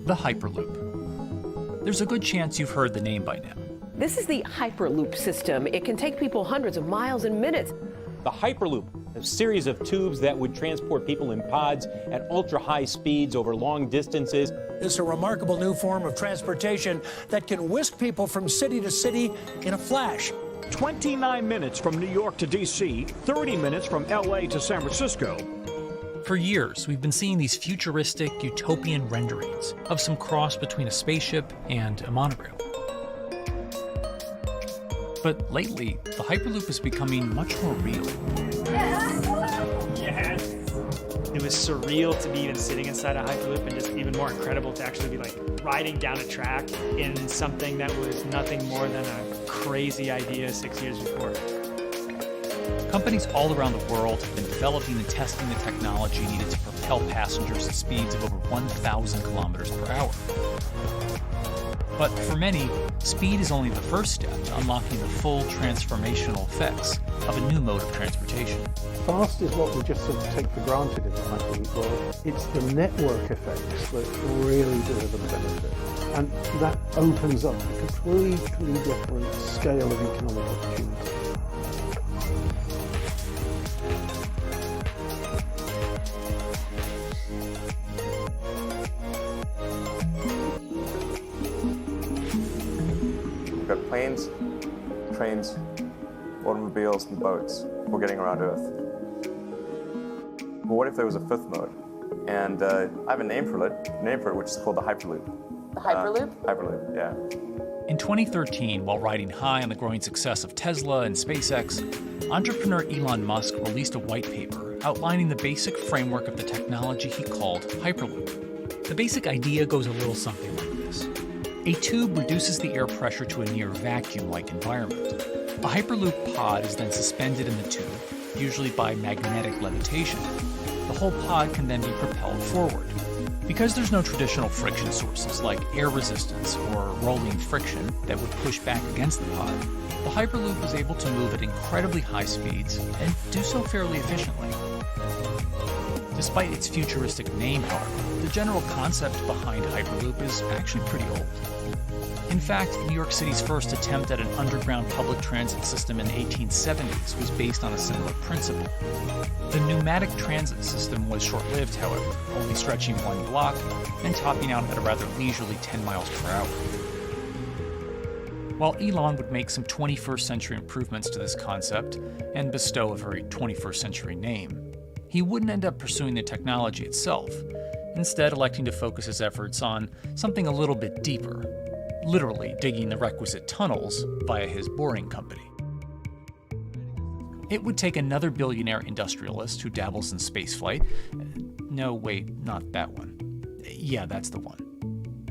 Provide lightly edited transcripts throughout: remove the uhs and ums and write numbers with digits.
the Hyperloop. There's a good chance you've heard the name by now. This is the Hyperloop system. It can take people hundreds of miles in minutes. The Hyperloop, a series of tubes that would transport people in pods at ultra-high speeds over long distances. It's a remarkable new form of transportation that can whisk people from city to city in a flash. 29 minutes from New York to D.C., 30 minutes from L.A. to San Francisco. For years, we've been seeing these futuristic, utopian renderings of some cross between a spaceship and a monorail. But lately, the Hyperloop is becoming much more real. Yes. It was surreal to be even sitting inside a Hyperloop, and just even more incredible to actually be like riding down a track in something that was nothing more than a crazy idea 6 years before. Companies all around the world have been developing and testing the technology needed to propel passengers at speeds of over 1,000 kilometers per hour. But for many, speed is only the first step to unlocking the full transformational effects of a new mode of transportation. Fast is what we just sort of take for granted in the Hyperloop world. It's the network effects that really deliver the benefit. And that opens up a completely different scale of economic opportunity. We've got planes, trains, automobiles, and boats for getting around Earth. But what if there was a fifth mode? And I have a name for it, which is called the Hyperloop. The Hyperloop? Hyperloop, yeah. In 2013, while riding high on the growing success of Tesla and SpaceX, entrepreneur Elon Musk released a white paper outlining the basic framework of the technology he called Hyperloop. The basic idea goes a little something like this. A tube reduces the air pressure to a near vacuum-like environment. A Hyperloop pod is then suspended in the tube, usually by magnetic levitation. The whole pod can then be propelled forward. Because there's no traditional friction sources like air resistance or rolling friction that would push back against the pod, the Hyperloop is able to move at incredibly high speeds and do so fairly efficiently. Despite its futuristic name, however, the general concept behind Hyperloop is actually pretty old. In fact, New York City's first attempt at an underground public transit system in the 1870s was based on a similar principle. The pneumatic transit system was short-lived, however, only stretching one block and topping out at a rather leisurely 10 miles per hour. While Elon would make some 21st century improvements to this concept and bestow a very 21st century name, he wouldn't end up pursuing the technology itself, instead electing to focus his efforts on something a little bit deeper, literally digging the requisite tunnels via his boring company. It would take another billionaire industrialist who dabbles in spaceflight. No, wait, not that one. Yeah, that's the one.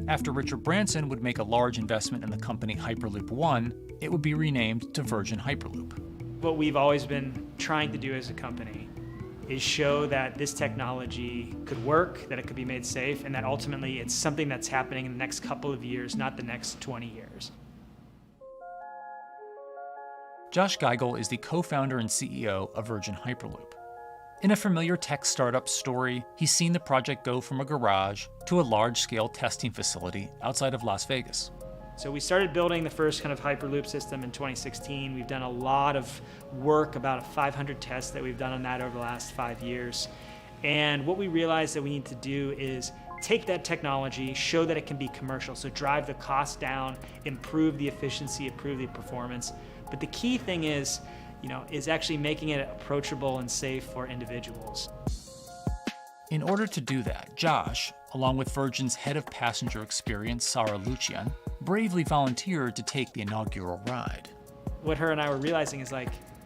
After Richard Branson would make a large investment in the company Hyperloop One, it would be renamed to Virgin Hyperloop. What we've always been trying to do as a company is show that this technology could work, that it could be made safe, and that ultimately it's something that's happening in the next couple of years, not the next 20 years. Josh Geigel is the co-founder and CEO of Virgin Hyperloop. In a familiar tech startup story, he's seen the project go from a garage to a large-scale testing facility outside of Las Vegas. So we started building the first kind of Hyperloop system in 2016. We've done a lot of work, about 500 tests that we've done on that over the last 5 years. And what we realized that we need to do is take that technology, show that it can be commercial, so drive the cost down, improve the efficiency, improve the performance. But the key thing is actually making it approachable and safe for individuals. In order to do that, Josh, along with Virgin's head of passenger experience, Sarah Lucian, bravely volunteered to take the inaugural ride. What her and I were realizing is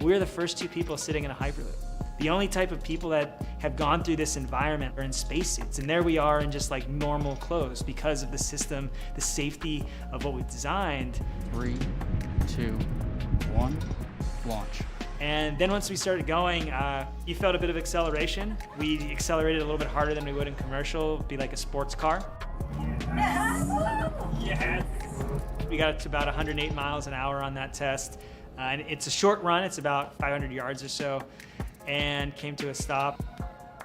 we're the first two people sitting in a Hyperloop. The only type of people that have gone through this environment are in spacesuits, and there we are in just normal clothes because of the system, the safety of what we've designed. 3, 2, 1, launch. And then once we started going, you felt a bit of acceleration. We accelerated a little bit harder than we would in commercial, it'd be like a sports car. Yes! We got to about 108 miles an hour on that test. And it's a short run, it's about 500 yards or so, and came to a stop.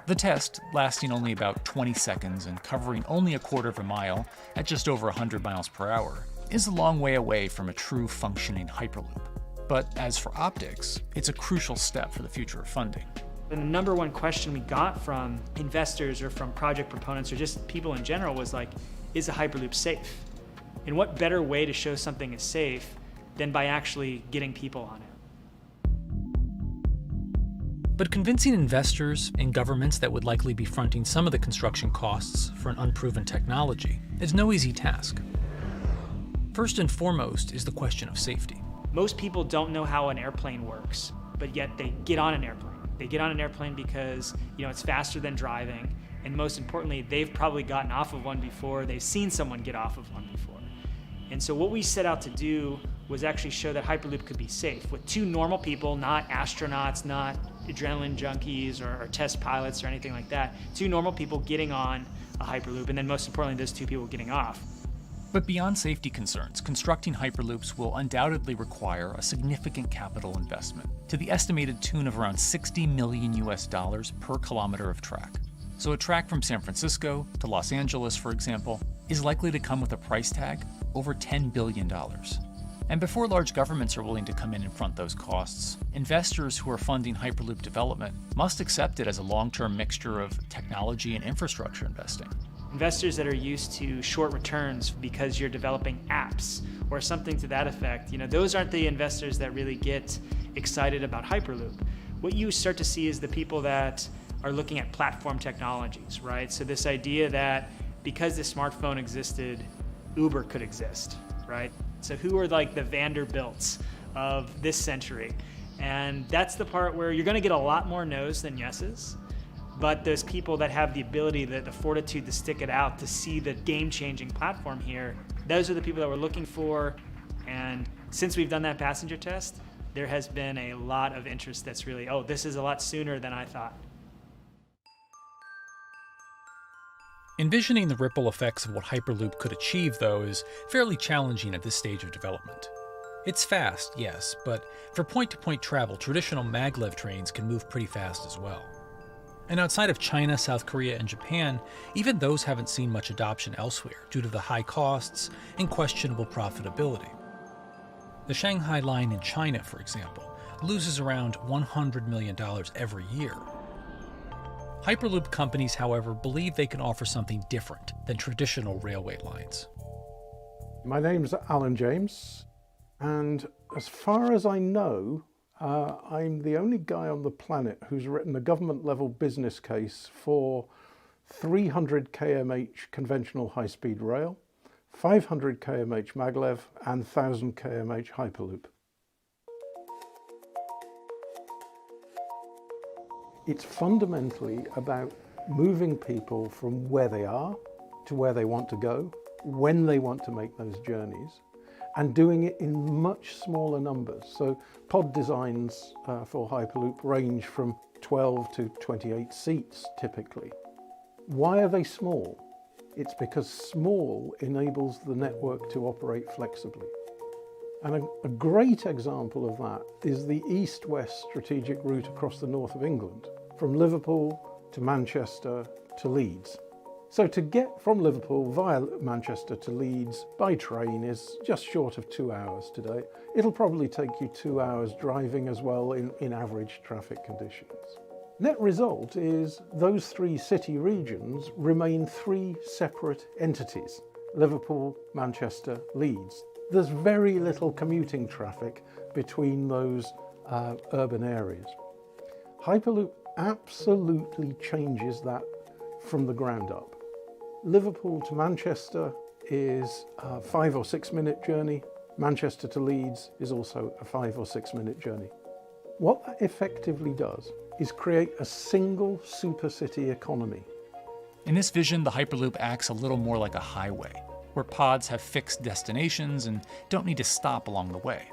The test, lasting only about 20 seconds and covering only a quarter of a mile at just over 100 miles per hour, is a long way away from a true functioning Hyperloop. But as for optics, it's a crucial step for the future of funding. And the number one question we got from investors or from project proponents or just people in general was like, is a Hyperloop safe? And what better way to show something is safe than by actually getting people on it? But convincing investors and governments that would likely be fronting some of the construction costs for an unproven technology is no easy task. First and foremost is the question of safety. Most people don't know how an airplane works, but yet they get on an airplane. They get on an airplane because, it's faster than driving, and most importantly, they've probably gotten off of one before, they've seen someone get off of one before. And so what we set out to do was actually show that Hyperloop could be safe with two normal people, not astronauts, not adrenaline junkies or test pilots or anything like that. Two normal people getting on a Hyperloop, and then most importantly, those two people getting off. But beyond safety concerns, constructing Hyperloops will undoubtedly require a significant capital investment, to the estimated tune of around $60 million per kilometer of track. So a track from San Francisco to Los Angeles, for example, is likely to come with a price tag over $10 billion. And before large governments are willing to come in and front those costs, investors who are funding Hyperloop development must accept it as a long-term mixture of technology and infrastructure investing. Investors that are used to short returns because you're developing apps or something to that effect, those aren't the investors that really get excited about Hyperloop. What you start to see is the people that are looking at platform technologies, right? So this idea that because the smartphone existed, Uber could exist, right? So who are like the Vanderbilts of this century? And that's the part where you're gonna get a lot more no's than yeses, but those people that have the ability, the fortitude to stick it out, to see the game-changing platform here, those are the people that we're looking for. And since we've done that passenger test, there has been a lot of interest that's really, this is a lot sooner than I thought. Envisioning the ripple effects of what Hyperloop could achieve, though, is fairly challenging at this stage of development. It's fast, yes, but for point-to-point travel, traditional maglev trains can move pretty fast as well. And outside of China, South Korea, and Japan, even those haven't seen much adoption elsewhere due to the high costs and questionable profitability. The Shanghai line in China, for example, loses around $100 million every year. Hyperloop companies, however, believe they can offer something different than traditional railway lines. My name's Alan James, and as far as I know, I'm the only guy on the planet who's written a government-level business case for 300 kmh conventional high-speed rail, 500 kmh maglev, and 1000 kmh Hyperloop. It's fundamentally about moving people from where they are to where they want to go, when they want to make those journeys, and doing it in much smaller numbers. So pod designs for Hyperloop range from 12 to 28 seats typically. Why are they small? It's because small enables the network to operate flexibly. And a great example of that is the east-west strategic route across the north of England, from Liverpool to Manchester to Leeds. So to get from Liverpool via Manchester to Leeds by train is just short of 2 hours today. It'll probably take you 2 hours driving as well in average traffic conditions. Net result is those three city regions remain three separate entities: Liverpool, Manchester, Leeds. There's very little commuting traffic between those urban areas. Hyperloop absolutely changes that from the ground up. Liverpool to Manchester is a 5 or 6 minute journey. Manchester to Leeds is also a 5 or 6 minute journey. What that effectively does is create a single super city economy. In this vision, the Hyperloop acts a little more like a highway, where pods have fixed destinations and don't need to stop along the way.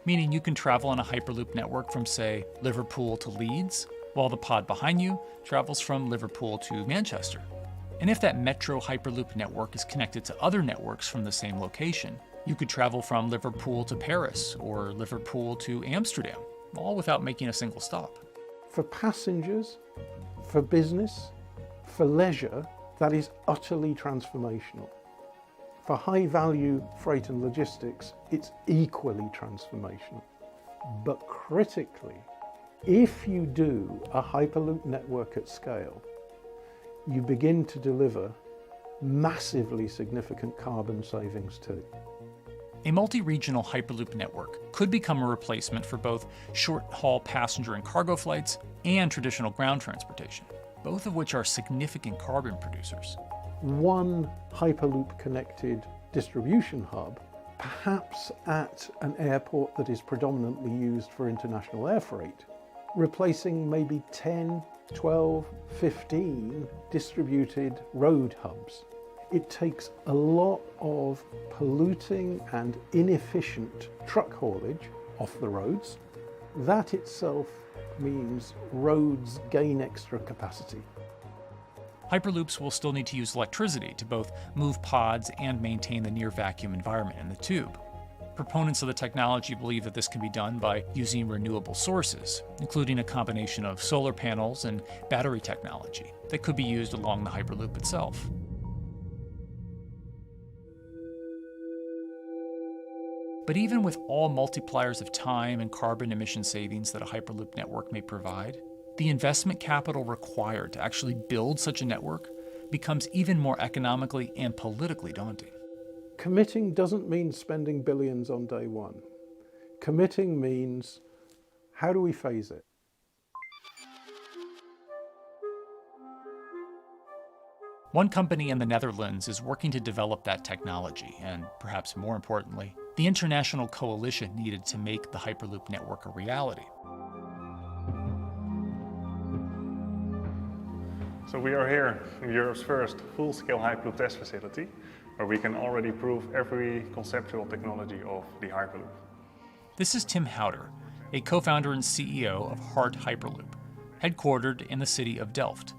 Meaning you can travel on a Hyperloop network from, say, Liverpool to Leeds, while the pod behind you travels from Liverpool to Manchester. And if that metro Hyperloop network is connected to other networks from the same location, you could travel from Liverpool to Paris or Liverpool to Amsterdam, all without making a single stop. For passengers, For business, for leisure, that is utterly transformational. For high-value freight and logistics, it's equally transformational. But critically, if you do a Hyperloop network at scale, you begin to deliver massively significant carbon savings too. A multi-regional Hyperloop network could become a replacement for both short-haul passenger and cargo flights and traditional ground transportation, both of which are significant carbon producers. One Hyperloop-connected distribution hub, perhaps at an airport that is predominantly used for international air freight, replacing maybe 10, 12, 15 distributed road hubs. It takes a lot of polluting and inefficient truck haulage off the roads. That itself means roads gain extra capacity. Hyperloops will still need to use electricity to both move pods and maintain the near vacuum environment in the tube. Proponents of the technology believe that this can be done by using renewable sources, including a combination of solar panels and battery technology that could be used along the Hyperloop itself. But even with all multipliers of time and carbon emission savings that a Hyperloop network may provide, the investment capital required to actually build such a network becomes even more economically and politically daunting. Committing doesn't mean spending billions on day one. Committing means, how do we phase it? One company in the Netherlands is working to develop that technology, and perhaps more importantly, the international coalition needed to make the Hyperloop network a reality. So we are here in Europe's first full-scale Hyperloop test facility, where we can already prove every conceptual technology of the Hyperloop. This is Tim Houter, a co-founder and CEO of Hart Hyperloop, headquartered in the city of Delft.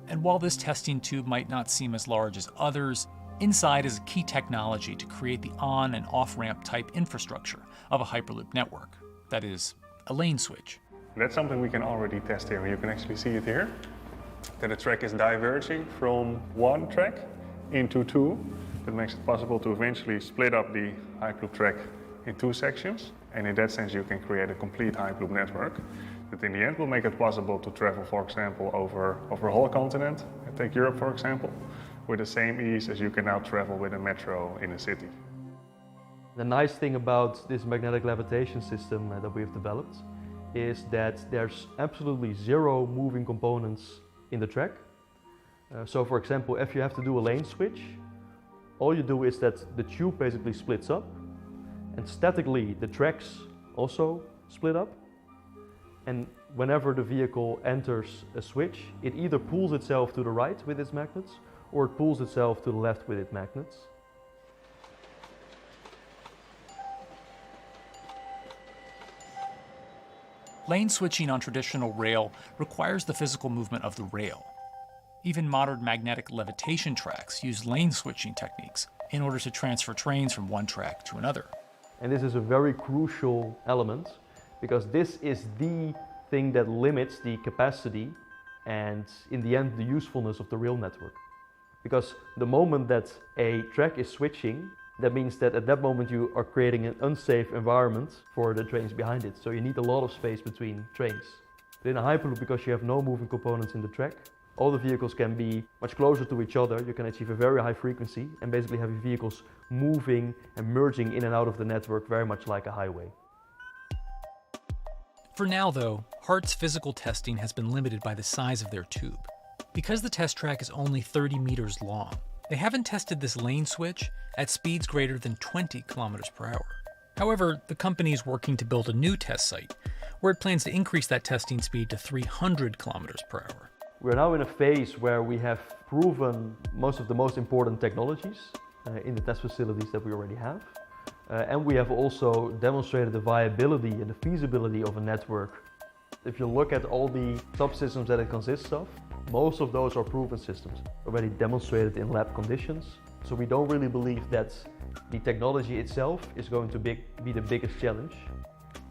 And while this testing tube might not seem as large as others, inside is a key technology to create the on and off-ramp type infrastructure of a Hyperloop network. That is, a lane switch. That's something we can already test here. You can actually see it here, that the track is diverging from one track into two. That makes it possible to eventually split up the Hyperloop track in two sections. And in that sense, you can create a complete Hyperloop network that in the end will make it possible to travel, for example, over a whole continent. Take Europe, for example, with the same ease as you can now travel with a metro in a city. The nice thing about this magnetic levitation system that we've developed is that there's absolutely zero moving components in the track. So for example, if you have to do a lane switch, all you do is that the tube basically splits up, and statically the tracks also split up. And whenever the vehicle enters a switch, it either pulls itself to the right with its magnets, or it pulls itself to the left with its magnets. Lane switching on traditional rail requires the physical movement of the rail. Even modern magnetic levitation tracks use lane switching techniques in order to transfer trains from one track to another. And this is a very crucial element, because this is the thing that limits the capacity and, in the end, the usefulness of the rail network. Because the moment that a track is switching, that means that at that moment you are creating an unsafe environment for the trains behind it. So you need a lot of space between trains. But in a Hyperloop, because you have no moving components in the track, all the vehicles can be much closer to each other. You can achieve a very high frequency and basically have your vehicles moving and merging in and out of the network very much like a highway. For now, though, Hart's physical testing has been limited by the size of their tube. Because the test track is only 30 meters long, they haven't tested this lane switch at speeds greater than 20 kilometers per hour. However, the company is working to build a new test site where it plans to increase that testing speed to 300 kilometers per hour. We're now in a phase where we have proven most of the most important technologies in the test facilities that we already have. And we have also demonstrated the viability and the feasibility of a network. If you look at all the subsystems that it consists of, most of those are proven systems, already demonstrated in lab conditions. So we don't really believe that the technology itself is going to be the biggest challenge.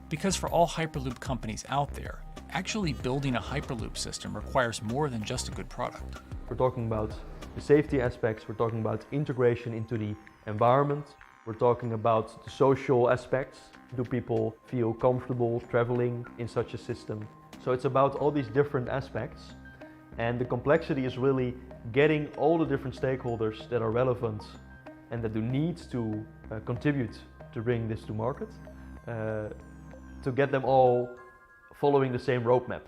Because for all Hyperloop companies out there, Actually building a Hyperloop system requires more than just a good product. We're talking about the safety aspects, we're talking about integration into the environment, we're talking about the social aspects. Do people feel comfortable traveling in such a system? So it's about all these different aspects, and the complexity is really getting all the different stakeholders that are relevant and that do need to contribute to bring this to market, to get them all following the same roadmap.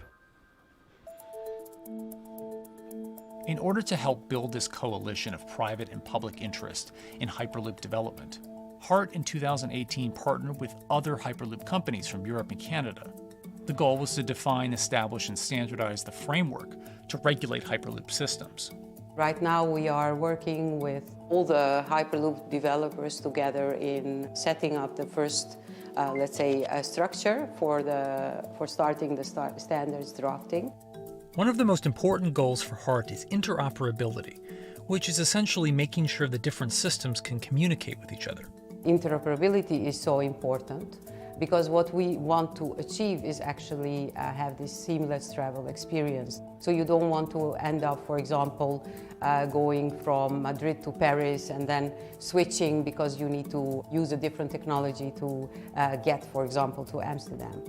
In order to help build this coalition of private and public interest in Hyperloop development, HART in 2018 partnered with other Hyperloop companies from Europe and Canada. The goal was to define, establish, and standardize the framework to regulate Hyperloop systems. Right now we are working with all the Hyperloop developers together in setting up the first, let's say, structure for starting the standards drafting. One of the most important goals for HART is interoperability, which is essentially making sure the different systems can communicate with each other. Interoperability is so important because what we want to achieve is actually have this seamless travel experience. So you don't want to end up, for example, going from Madrid to Paris and then switching because you need to use a different technology to get, for example, to Amsterdam.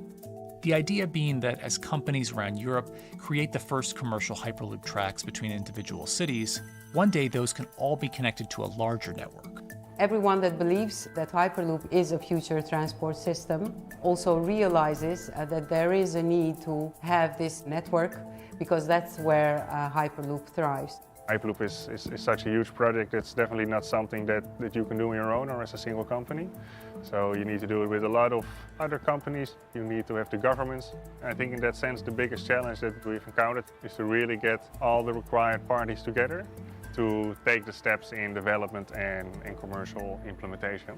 The idea being that as companies around Europe create the first commercial Hyperloop tracks between individual cities, one day those can all be connected to a larger network. Everyone that believes that Hyperloop is a future transport system also realizes that there is a need to have this network because that's where Hyperloop thrives. Hyperloop is such a huge project. It's definitely not something that you can do on your own or as a single company. So you need to do it with a lot of other companies. You need to have the governments. I think in that sense the biggest challenge that we've encountered is to really get all the required parties together to take the steps in development and commercial implementation.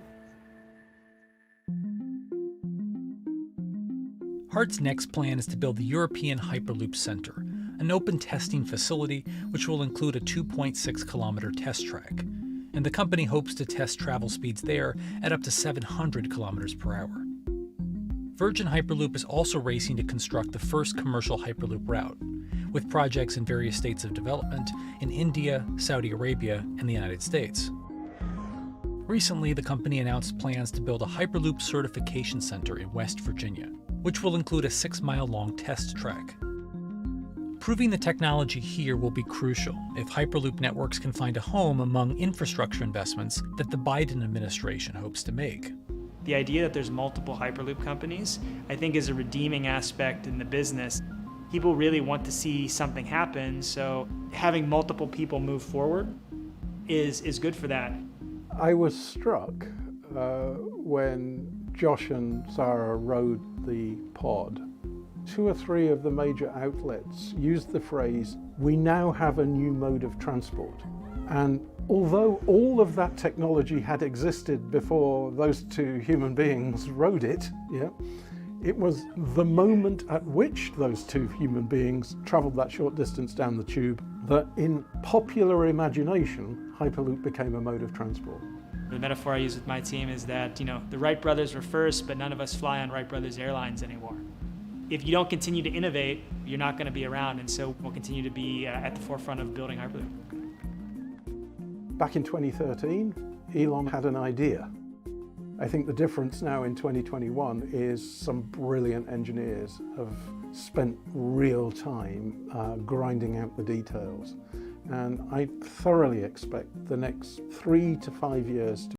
HART's next plan is to build the European Hyperloop Center, an open testing facility which will include a 2.6-kilometer test track. And the company hopes to test travel speeds there at up to 700 kilometers per hour. Virgin Hyperloop is also racing to construct the first commercial Hyperloop route, with projects in various states of development in India, Saudi Arabia, and the United States. Recently, the company announced plans to build a Hyperloop certification center in West Virginia, which will include a 6-mile-long test track. Proving the technology here will be crucial if Hyperloop networks can find a home among infrastructure investments that the Biden administration hopes to make. The idea that there's multiple Hyperloop companies, I think, is a redeeming aspect in the business. People really want to see something happen, so having multiple people move forward is good for that. I was struck when Josh and Sarah rode the pod. 2 or 3 of the major outlets used the phrase, "We now have a new mode of transport." And although all of that technology had existed before those 2 human beings rode it, it was the moment at which those 2 human beings traveled that short distance down the tube that in popular imagination, Hyperloop became a mode of transport. The metaphor I use with my team is that, the Wright brothers were first, but none of us fly on Wright brothers airlines anymore. If you don't continue to innovate, you're not going to be around, and so we'll continue to be at the forefront of building Hyperloop. Back in 2013, Elon had an idea. I think the difference now in 2021 is some brilliant engineers have spent real time grinding out the details. And I thoroughly expect the next 3 to 5 years to